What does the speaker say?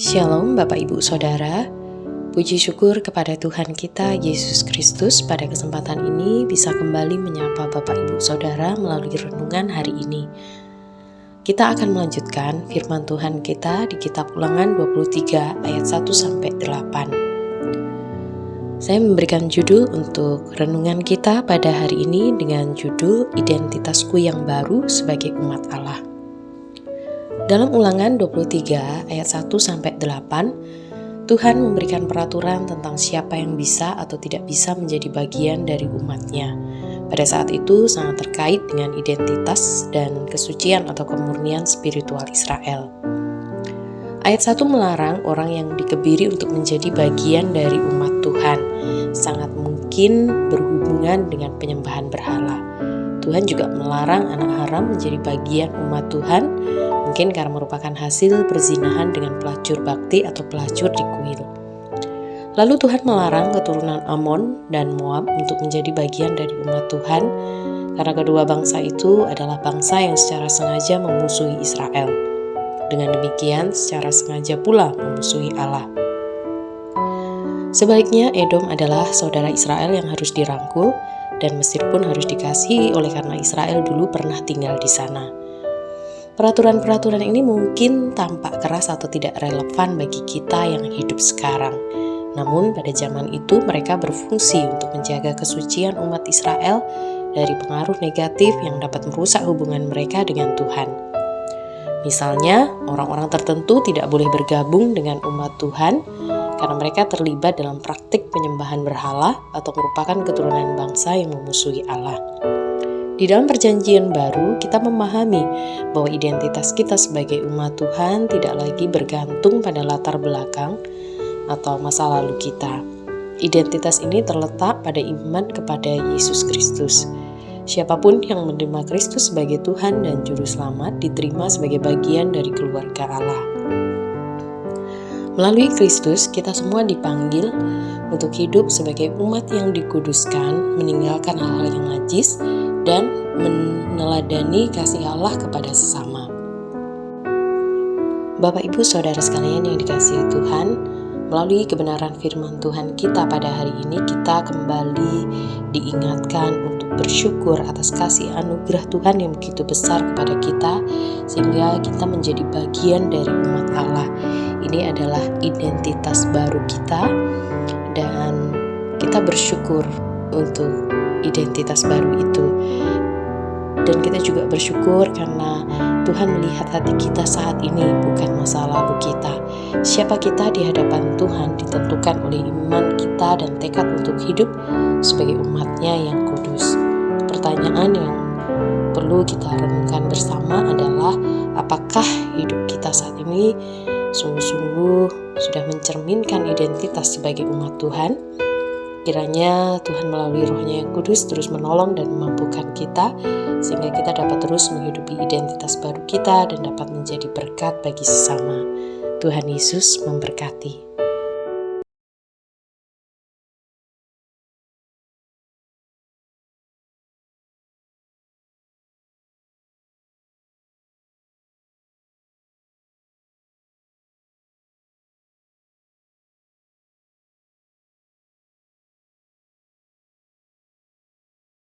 Shalom Bapak Ibu Saudara, puji syukur kepada Tuhan kita Yesus Kristus pada kesempatan ini bisa kembali menyapa Bapak Ibu Saudara melalui renungan hari ini. Kita akan melanjutkan firman Tuhan kita di kitab Ulangan 23 ayat 1-8. Saya memberikan judul untuk renungan kita pada hari ini dengan judul Identitasku yang Baru sebagai Umat Allah. Dalam Ulangan 23 ayat 1-8, Tuhan memberikan peraturan tentang siapa yang bisa atau tidak bisa menjadi bagian dari umatnya. Pada saat itu sangat terkait dengan identitas dan kesucian atau kemurnian spiritual Israel. Ayat 1 melarang orang yang dikebiri untuk menjadi bagian dari umat Tuhan. Sangat mungkin berhubungan dengan penyembahan berhala. Tuhan juga melarang anak haram menjadi bagian umat Tuhan, mungkin karena merupakan hasil perzinahan dengan pelacur bakti atau pelacur di kuil. Lalu Tuhan melarang keturunan Amon dan Moab untuk menjadi bagian dari umat Tuhan, karena kedua bangsa itu adalah bangsa yang secara sengaja memusuhi Israel. Dengan demikian, secara sengaja pula memusuhi Allah. Sebaliknya, Edom adalah saudara Israel yang harus dirangkul, dan Mesir pun harus dikasihi oleh karena Israel dulu pernah tinggal di sana. Peraturan-peraturan ini mungkin tampak keras atau tidak relevan bagi kita yang hidup sekarang. Namun pada zaman itu mereka berfungsi untuk menjaga kesucian umat Israel dari pengaruh negatif yang dapat merusak hubungan mereka dengan Tuhan. Misalnya, orang-orang tertentu tidak boleh bergabung dengan umat Tuhan karena mereka terlibat dalam praktik penyembahan berhala atau merupakan keturunan bangsa yang memusuhi Allah. Di dalam perjanjian baru, kita memahami bahwa identitas kita sebagai umat Tuhan tidak lagi bergantung pada latar belakang atau masa lalu kita. Identitas ini terletak pada iman kepada Yesus Kristus. Siapapun yang menerima Kristus sebagai Tuhan dan Juru Selamat diterima sebagai bagian dari keluarga Allah. Melalui Kristus, kita semua dipanggil untuk hidup sebagai umat yang dikuduskan, meninggalkan hal-hal yang najis, dan meneladani kasih Allah kepada sesama. Bapak Ibu Saudara sekalian yang dikasihi Tuhan, melalui kebenaran firman Tuhan kita pada hari ini, kita kembali diingatkan untuk bersyukur atas kasih anugerah Tuhan yang begitu besar kepada kita, sehingga kita menjadi bagian dari umat Allah. Ini adalah identitas baru kita, dan kita bersyukur untuk identitas baru itu. Dan kita juga bersyukur karena Tuhan melihat hati kita saat ini, bukan masa lalu kita. Siapa kita di hadapan Tuhan ditentukan oleh iman kita dan tekad untuk hidup sebagai umatnya yang kudus. Pertanyaan yang perlu kita renungkan bersama adalah, apakah hidup kita saat ini sungguh-sungguh sudah mencerminkan identitas sebagai umat Tuhan? Kiranya Tuhan melalui Roh-Nya yang kudus terus menolong dan memampukan kita, sehingga kita dapat terus menghidupi identitas baru kita dan dapat menjadi berkat bagi sesama. Tuhan Yesus memberkati.